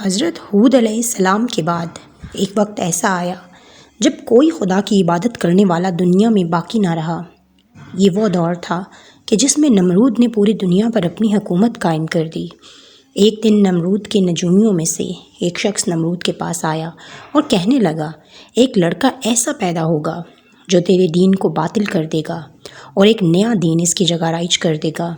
حضرت ہود علیہ السلام کے بعد ایک وقت ایسا آیا جب کوئی خدا کی عبادت کرنے والا دنیا میں باقی نہ رہا۔ یہ وہ دور تھا کہ جس میں نمرود نے پوری دنیا پر اپنی حکومت قائم کر دی۔ ایک دن نمرود کے نجومیوں میں سے ایک شخص نمرود کے پاس آیا اور کہنے لگا، ایک لڑکا ایسا پیدا ہوگا جو تیرے دین کو باطل کر دے گا اور ایک نیا دین اس کی جگہ رائج کر دے گا۔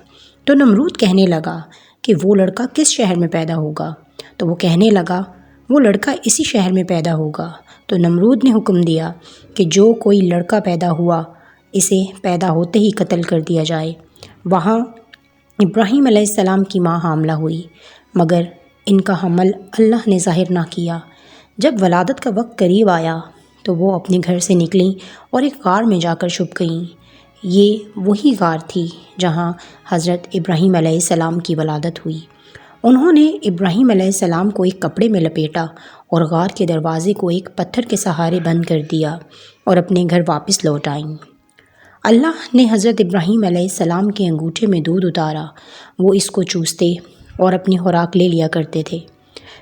تو نمرود کہنے لگا کہ وہ لڑکا کس شہر میں پیدا ہوگا؟ تو وہ کہنے لگا، وہ لڑکا اسی شہر میں پیدا ہوگا۔ تو نمرود نے حکم دیا کہ جو کوئی لڑکا پیدا ہوا اسے پیدا ہوتے ہی قتل کر دیا جائے۔ وہاں ابراہیم علیہ السلام کی ماں حاملہ ہوئی، مگر ان کا حمل اللہ نے ظاہر نہ کیا۔ جب ولادت کا وقت قریب آیا تو وہ اپنے گھر سے نکلیں اور ایک غار میں جا کر چھپ گئیں۔ یہ وہی غار تھی جہاں حضرت ابراہیم علیہ السلام کی ولادت ہوئی۔ انہوں نے ابراہیم علیہ السلام کو ایک کپڑے میں لپیٹا اور غار کے دروازے کو ایک پتھر کے سہارے بند کر دیا اور اپنے گھر واپس لوٹ آئیں۔ اللہ نے حضرت ابراہیم علیہ السلام کے انگوٹھے میں دودھ اتارا۔ وہ اس کو چوستے اور اپنی خوراک لے لیا کرتے تھے۔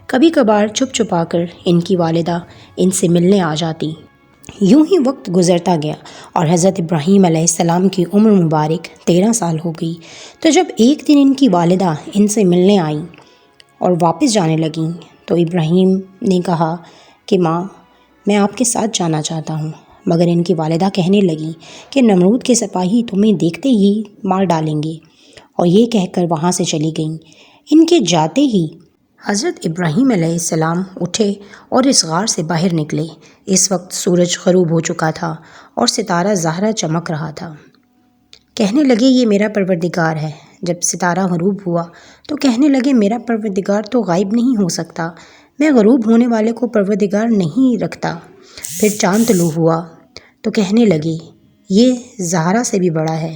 کبھی کبھار چھپ چھپا کر ان کی والدہ ان سے ملنے آ جاتی۔ یوں ہی وقت گزرتا گیا اور حضرت ابراہیم علیہ السلام کی عمر مبارک 13 سال ہو گئی۔ تو جب ایک دن ان کی والدہ ان سے ملنے آئیں اور واپس جانے لگیں تو ابراہیم نے کہا کہ ماں، میں آپ کے ساتھ جانا چاہتا ہوں، مگر ان کی والدہ کہنے لگیں کہ نمرود کے سپاہی تمہیں دیکھتے ہی مار ڈالیں گے، اور یہ کہہ کر وہاں سے چلی گئیں۔ ان کے جاتے ہی حضرت ابراہیم علیہ السلام اٹھے اور اس غار سے باہر نکلے۔ اس وقت سورج غروب ہو چکا تھا اور ستارہ زہرہ چمک رہا تھا۔ کہنے لگے، یہ میرا پروردگار ہے۔ جب ستارہ غروب ہوا تو کہنے لگے، میرا پروردگار تو غائب نہیں ہو سکتا، میں غروب ہونے والے کو پروردگار نہیں رکھتا۔ پھر چاند طلوع ہوا تو کہنے لگے، یہ زہرہ سے بھی بڑا ہے،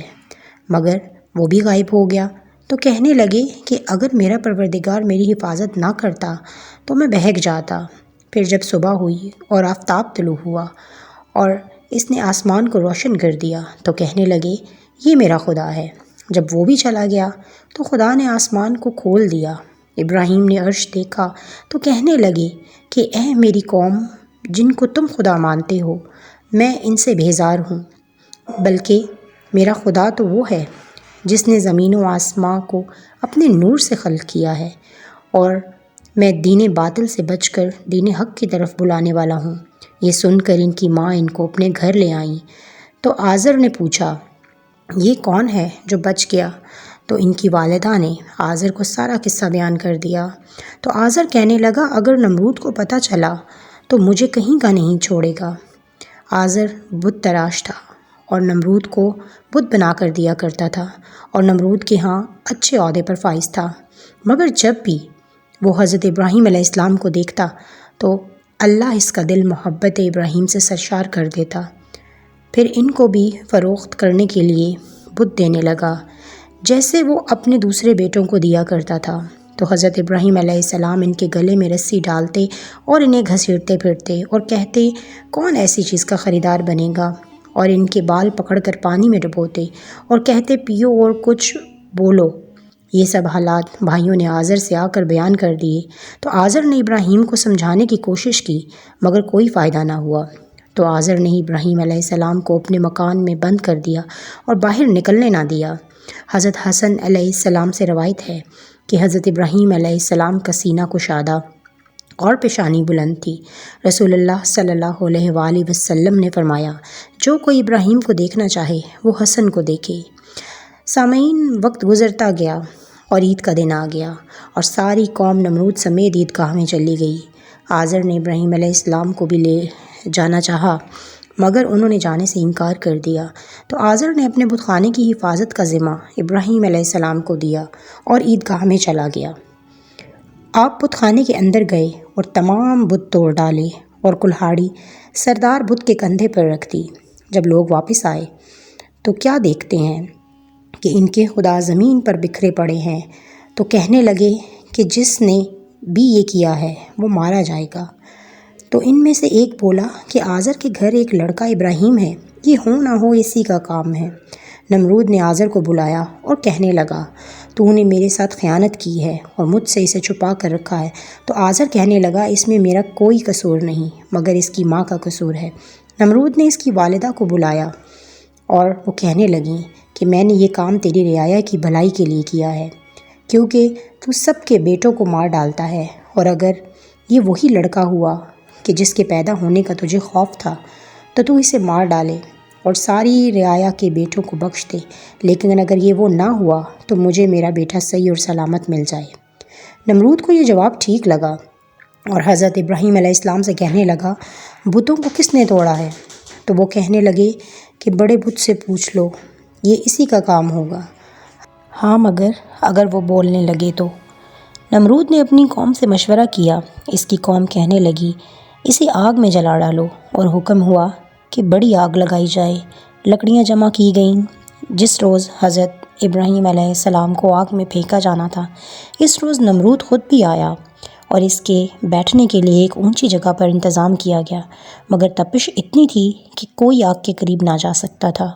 مگر وہ بھی غائب ہو گیا۔ تو کہنے لگے کہ اگر میرا پروردگار میری حفاظت نہ کرتا تو میں بہک جاتا۔ پھر جب صبح ہوئی اور آفتاب طلوع ہوا اور اس نے آسمان کو روشن کر دیا تو کہنے لگے، یہ میرا خدا ہے۔ جب وہ بھی چلا گیا تو خدا نے آسمان کو کھول دیا۔ ابراہیم نے عرش دیکھا تو کہنے لگے کہ اے میری قوم جن کو تم خدا مانتے ہو، میں ان سے بیزار ہوں، بلکہ میرا خدا تو وہ ہے جس نے زمین و آسماں کو اپنے نور سے خلق کیا ہے، اور میں دین باطل سے بچ کر دین حق کی طرف بلانے والا ہوں۔ یہ سن کر ان کی ماں ان کو اپنے گھر لے آئیں۔ تو آزر نے پوچھا، یہ کون ہے جو بچ گیا؟ تو ان کی والدہ نے آزر کو سارا قصہ بیان کر دیا۔ تو آزر کہنے لگا، اگر نمرود کو پتہ چلا تو مجھے کہیں کا نہیں چھوڑے گا۔ آزر بت تراش تھا اور نمرود کو بت بنا کر دیا کرتا تھا، اور نمرود کے ہاں اچھے عہدے پر فائز تھا، مگر جب بھی وہ حضرت ابراہیم علیہ السلام کو دیکھتا تو اللہ اس کا دل محبت ابراہیم سے سرشار کر دیتا۔ پھر ان کو بھی فروخت کرنے کے لیے بت دینے لگا، جیسے وہ اپنے دوسرے بیٹوں کو دیا کرتا تھا۔ تو حضرت ابراہیم علیہ السلام ان کے گلے میں رسی ڈالتے اور انہیں گھسیٹتے پھرتے اور کہتے، کون ایسی چیز کا خریدار بنے گا؟ اور ان کے بال پکڑ کر پانی میں ڈبوتے اور کہتے، پیو اور کچھ بولو۔ یہ سب حالات بھائیوں نے آزر سے آ کر بیان کر دیے۔ تو آزر نے ابراہیم کو سمجھانے کی کوشش کی، مگر کوئی فائدہ نہ ہوا۔ تو آزر نے ابراہیم علیہ السلام کو اپنے مکان میں بند کر دیا اور باہر نکلنے نہ دیا۔ حضرت حسن علیہ السلام سے روایت ہے کہ حضرت ابراہیم علیہ السلام کا سینہ کشادہ اور پیشانی بلند تھی۔ رسول اللہ صلی اللہ علیہ وآلہ وسلم نے فرمایا، جو کوئی ابراہیم کو دیکھنا چاہے وہ حسن کو دیکھے۔ سامعین، وقت گزرتا گیا اور عید کا دن آ گیا اور ساری قوم نمرود سمیت عیدگاہ میں چلی گئی۔ آزر نے ابراہیم علیہ السلام کو بھی لے جانا چاہا، مگر انہوں نے جانے سے انکار کر دیا۔ تو آزر نے اپنے بت خانے کی حفاظت کا ذمہ ابراہیم علیہ السلام کو دیا اور عیدگاہ میں چلا گیا۔ آپ بت خانے کے اندر گئے اور تمام بت توڑ ڈالے اور کلہاڑی سردار بت کے کندھے پر رکھ دی۔ جب لوگ واپس آئے تو کیا دیکھتے ہیں کہ ان کے خدا زمین پر بکھرے پڑے ہیں۔ تو کہنے لگے کہ جس نے بھی یہ کیا ہے وہ مارا جائے گا۔ تو ان میں سے ایک بولا کہ آزر کے گھر ایک لڑکا ابراہیم ہے، یہ ہو نہ ہو اسی کا کام ہے۔ نمرود نے آزر کو بلایا اور کہنے لگا، تو نے میرے ساتھ خیانت کی ہے اور مجھ سے اسے چھپا کر رکھا ہے۔ تو آزر کہنے لگا اس میں میرا کوئی قصور نہیں مگر اس کی ماں کا قصور ہے۔ نمرود نے اس کی والدہ کو بلایا اور وہ کہنے لگیں کہ میں نے یہ کام تیری رعایا کی بھلائی کے لیے کیا ہے، کیونکہ تو سب کے بیٹوں کو مار ڈالتا ہے، اور اگر یہ وہی لڑکا ہوا کہ جس کے پیدا ہونے کا تجھے خوف تھا تو اسے مار ڈالے اور ساری رعایا کے بیٹوں کو بخش دے، لیکن اگر یہ وہ نہ ہوا تو مجھے میرا بیٹا صحیح اور سلامت مل جائے۔ نمرود کو یہ جواب ٹھیک لگا اور حضرت ابراہیم علیہ السلام سے کہنے لگا بتوں کو کس نے توڑا ہے؟ تو وہ کہنے لگے کہ بڑے بت سے پوچھ لو، یہ اسی کا کام ہوگا۔ ہاں مگر اگر وہ بولنے لگے تو؟ نمرود نے اپنی قوم سے مشورہ کیا۔ اس کی قوم کہنے لگی اسے آگ میں جلا ڈالو، اور حکم ہوا کہ بڑی آگ لگائی جائے۔ لکڑیاں جمع کی گئیں۔ جس روز حضرت ابراہیم علیہ السلام کو آگ میں پھینکا جانا تھا، اس روز نمرود خود بھی آیا اور اس کے بیٹھنے کے لیے ایک اونچی جگہ پر انتظام کیا گیا، مگر تپش اتنی تھی کہ کوئی آگ کے قریب نہ جا سکتا تھا۔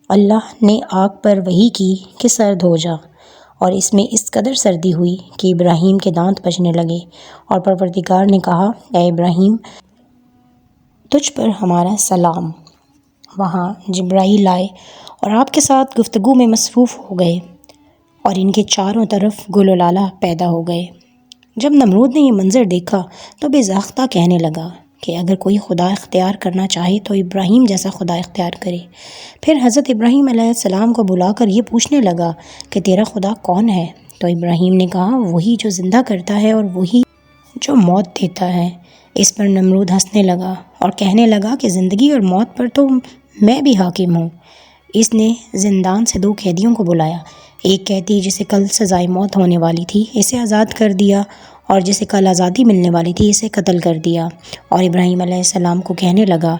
اللہ نے آگ پر وحی کی کہ سرد ہو جا، اور اس میں اس قدر سردی ہوئی کہ ابراہیم کے دانت بجنے لگے، اور پروردگار نے کہا اے ابراہیم تجھ پر ہمارا سلام۔ وہاں جبرائیل آئے اور آپ کے ساتھ گفتگو میں مصروف ہو گئے اور ان کے چاروں طرف گل و لالہ پیدا ہو گئے۔ جب نمرود نے یہ منظر دیکھا تو بے ضابطہ کہنے لگا کہ اگر کوئی خدا اختیار کرنا چاہے تو ابراہیم جیسا خدا اختیار کرے۔ پھر حضرت ابراہیم علیہ السلام کو بلا کر یہ پوچھنے لگا کہ تیرا خدا کون ہے؟ تو ابراہیم نے کہا وہی جو زندہ کرتا ہے اور وہی جو موت دیتا ہے۔ اس پر نمرود ہنسنے لگا اور کہنے لگا کہ زندگی اور موت پر تو میں بھی حاکم ہوں۔ اس نے زندان سے 2 قیدیوں کو بلایا۔ ایک قیدی جسے کل سزائے موت ہونے والی تھی اسے آزاد کر دیا، اور جسے کل آزادی ملنے والی تھی اسے قتل کر دیا، اور ابراہیم علیہ السلام کو کہنے لگا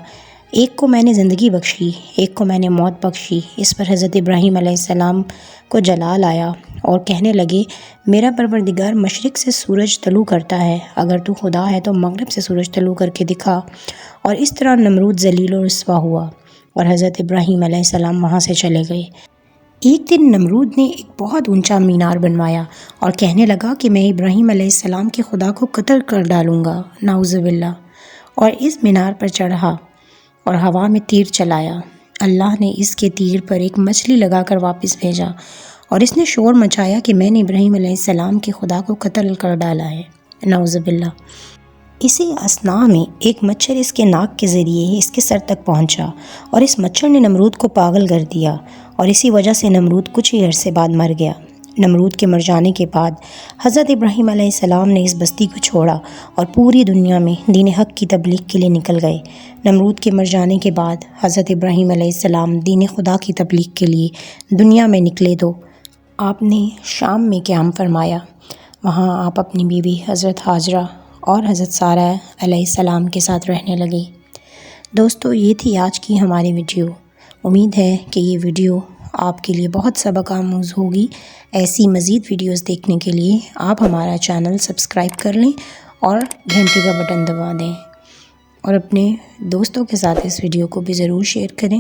ایک کو میں نے زندگی بخشی، ایک کو میں نے موت بخشی۔ اس پر حضرت ابراہیم علیہ السلام کو جلال آیا اور کہنے لگے میرا پروردگار مشرق سے سورج طلوع کرتا ہے، اگر تو خدا ہے تو مغرب سے سورج طلوع کر کے دکھا۔ اور اس طرح نمرود ذلیل و رسوا ہوا اور حضرت ابراہیم علیہ السلام وہاں سے چلے گئے۔ ایک دن نمرود نے ایک بہت اونچا مینار بنوایا اور کہنے لگا کہ میں ابراہیم علیہ السلام کے خدا کو قتل کر ڈالوں گا، نعوذ باللہ، اور اس مینار پر چڑھا اور ہوا میں تیر چلایا۔ اللہ نے اس کے تیر پر ایک مچھلی لگا کر واپس بھیجا، اور اس نے شور مچایا کہ میں نے ابراہیم علیہ السلام کے خدا کو قتل کر ڈالا ہے، نعوذ باللہ۔ اسی اثناء میں ایک مچھر اس کے ناک کے ذریعے اس کے سر تک پہنچا، اور اس مچھر نے نمرود کو پاگل کر دیا، اور اسی وجہ سے نمرود کچھ ہی عرصے بعد مر گیا۔ نمرود کے مر جانے کے بعد حضرت ابراہیم علیہ السلام نے اس بستی کو چھوڑا اور پوری دنیا میں دین حق کی تبلیغ کے لیے نکل گئے۔ نمرود کے مر جانے کے بعد حضرت ابراہیم علیہ السلام دین خدا کی تبلیغ کے لیے دنیا میں نکلے تو آپ نے شام میں قیام فرمایا۔ وہاں آپ اپنی بیوی حضرت ہاجرہ اور حضرت سارہ علیہ السلام کے ساتھ رہنے لگے۔ دوستو یہ تھی آج کی ہماری ویڈیو۔ امید ہے کہ یہ ویڈیو آپ کے لیے بہت سبق آموز ہوگی۔ ایسی مزید ویڈیوز دیکھنے کے لیے آپ ہمارا چینل سبسکرائب کر لیں اور گھنٹی کا بٹن دبا دیں، اور اپنے دوستوں کے ساتھ اس ویڈیو کو بھی ضرور شیئر کریں۔